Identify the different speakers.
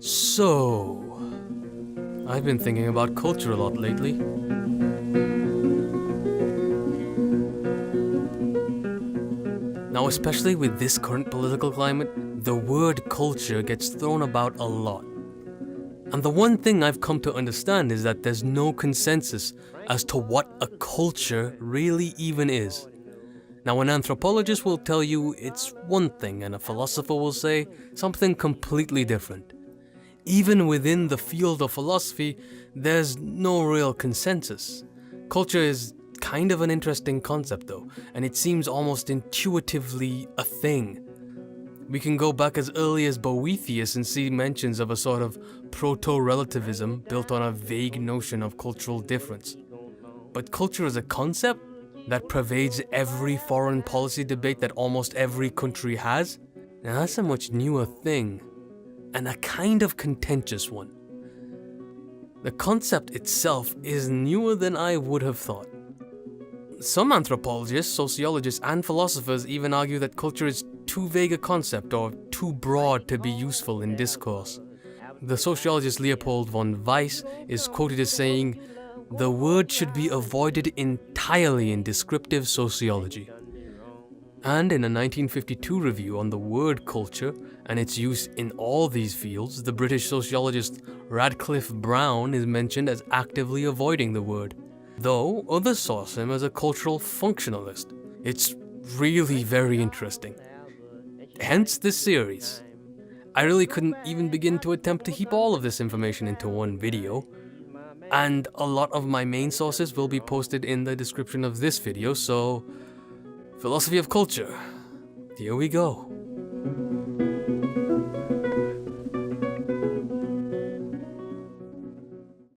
Speaker 1: So, I've been thinking about culture a lot lately. Now, especially with this current political climate, the word culture gets thrown about a lot. And the one thing I've come to understand is that there's no consensus as to what a culture really even is. Now, an anthropologist will tell you it's one thing, and a philosopher will say something completely different. Even within the field of philosophy, there's no real consensus. Culture is kind of an interesting concept though, and it seems almost intuitively a thing. We can go back as early as Boethius and see mentions of a sort of proto-relativism built on a vague notion of cultural difference. But culture as a concept that pervades every foreign policy debate that almost every country has? Now that's a much newer thing, and a kind of contentious one. The concept itself is newer than I would have thought. Some anthropologists, sociologists, and philosophers even argue that culture is too vague a concept or too broad to be useful in discourse. The sociologist Leopold Von Weise is quoted as saying, "The word should be avoided entirely in descriptive sociology." And in a 1952 review on the word culture and its use in all these fields, the British sociologist Radcliffe Brown is mentioned as actively avoiding the word, though others saw him as a cultural functionalist. It's really very interesting. Hence this series. I really couldn't even begin to attempt to heap all of this information into one video, and a lot of my main sources will be posted in the description of this video, so philosophy of culture. Here we go.